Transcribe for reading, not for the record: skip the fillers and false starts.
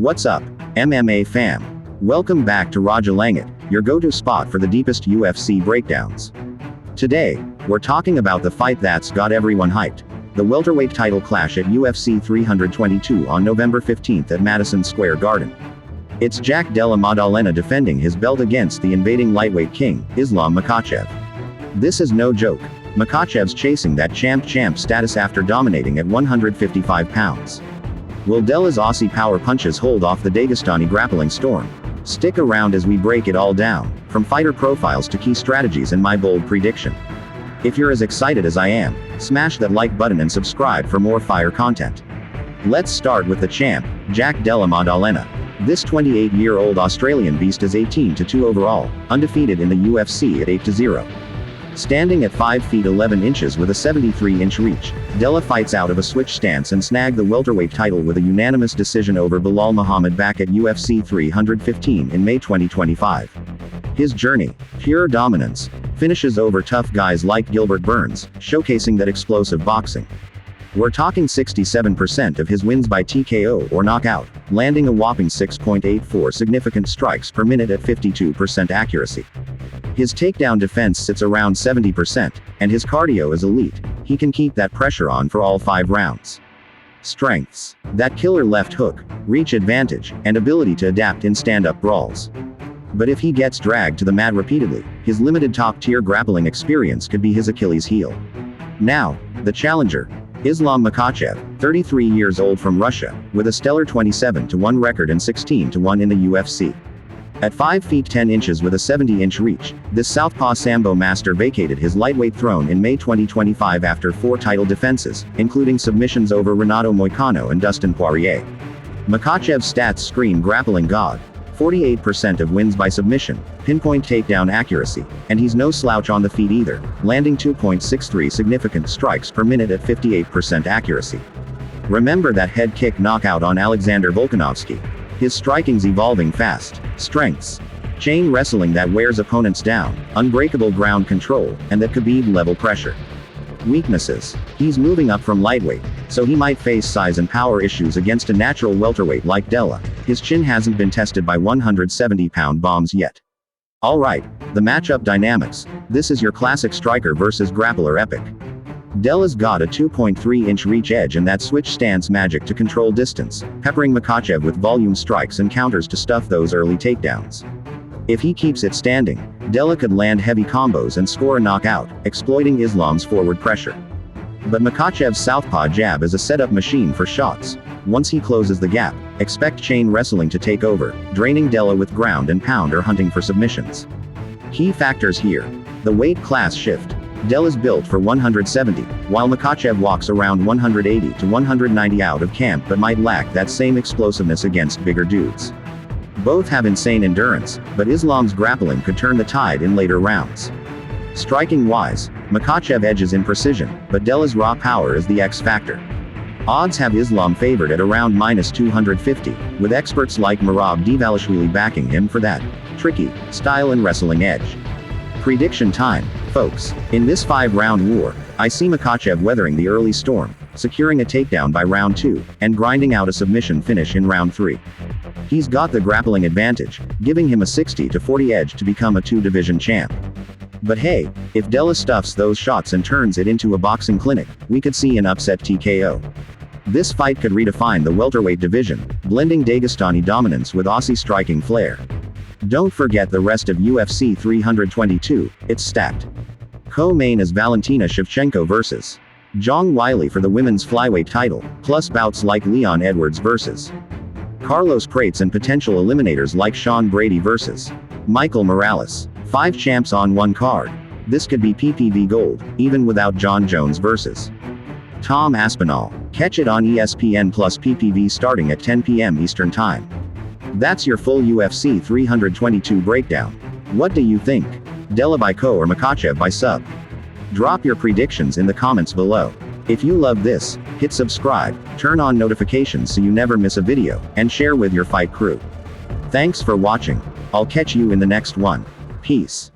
What's up, MMA fam? Welcome back to Raja Langat, your go-to spot for the deepest UFC breakdowns. Today, we're talking about the fight that's got everyone hyped. The welterweight title clash at UFC 322 on November 15th at Madison Square Garden. It's Jack Della Maddalena defending his belt against the invading lightweight king, Islam Makhachev. This is no joke. Makhachev's chasing that champ status after dominating at 155 pounds. Will Della's Aussie power punches hold off the Dagestani grappling storm? Stick around as we break it all down, from fighter profiles to key strategies and my bold prediction. If you're as excited as I am, smash that like button and subscribe for more fire content. Let's start with the champ, Jack Della Maddalena. This 28-year-old Australian beast is 18-2 overall, undefeated in the UFC at 8-0. Standing at 5 feet 11 inches with a 73-inch reach, Della fights out of a switch stance and snagged the welterweight title with a unanimous decision over Belal Muhammad back at UFC 315 in May 2025. His journey, pure dominance, finishes over tough guys like Gilbert Burns, showcasing that explosive boxing. We're talking 67% of his wins by TKO or knockout, landing a whopping 6.84 significant strikes per minute at 52% accuracy. His takedown defense sits around 70%, and his cardio is elite. He can keep that pressure on for all 5 rounds. Strengths: that killer left hook, reach advantage, and ability to adapt in stand-up brawls. But if he gets dragged to the mat repeatedly, his limited top-tier grappling experience could be his Achilles heel. Now, the challenger, Islam Makhachev, 33 years old from Russia, with a stellar 27-1 record and 16-1 in the UFC. At 5 feet 10 inches with a 70-inch reach, this southpaw Sambo master vacated his lightweight throne in May 2025 after 4 title defenses, including submissions over Renato Moicano and Dustin Poirier. Makhachev's stats scream grappling god. 48% of wins by submission, pinpoint takedown accuracy, and he's no slouch on the feet either, landing 2.63 significant strikes per minute at 58% accuracy. Remember that head kick knockout on Alexander Volkanovski? His striking's evolving fast. Strengths: chain wrestling that wears opponents down, unbreakable ground control, and that Khabib-level pressure. Weaknesses: he's moving up from lightweight, so he might face size and power issues against a natural welterweight like Della. His chin hasn't been tested by 170-pound bombs yet. Alright, the matchup dynamics. This is your classic striker versus grappler epic. Della's got a 2.3-inch reach edge and that switch stance magic to control distance, peppering Makhachev with volume strikes and counters to stuff those early takedowns. If he keeps it standing, Della could land heavy combos and score a knockout, exploiting Islam's forward pressure. But Makhachev's southpaw jab is a setup machine for shots. Once he closes the gap, expect chain wrestling to take over, draining Della with ground and pound or hunting for submissions. Key factors here: the weight class shift. Della's built for 170, while Makhachev walks around 180 to 190 out of camp but might lack that same explosiveness against bigger dudes. Both have insane endurance, but Islam's grappling could turn the tide in later rounds. Striking-wise, Makhachev edges in precision, but Della's raw power is the X factor. Odds have Islam favored at around -250, with experts like Merab Dvalishvili backing him for that tricky style and wrestling edge. Prediction time, folks. In this 5-round war, I see Makhachev weathering the early storm, securing a takedown by round 2, and grinding out a submission finish in round 3. He's got the grappling advantage, giving him a 60-40 edge to become a 2-division champ. But hey, if Della stuffs those shots and turns it into a boxing clinic, we could see an upset TKO. This fight could redefine the welterweight division, blending Dagestani dominance with Aussie striking flair. Don't forget the rest of UFC 322, it's stacked. Co-main is Valentina Shevchenko vs. Zhang Weili for the women's flyweight title, plus bouts like Leon Edwards vs. Carlos Prates and potential eliminators like Sean Brady vs. Michael Morales. 5 champs on one card. This could be PPV gold, even without John Jones vs. Tom Aspinall. Catch it on ESPN Plus PPV starting at 10 p.m. Eastern Time. That's your full UFC 322 breakdown. What do you think? Della by co or Makhachev by sub? Drop your predictions in the comments below. If you love this, hit subscribe, turn on notifications so you never miss a video, and share with your fight crew. Thanks for watching. I'll catch you in the next one. Peace.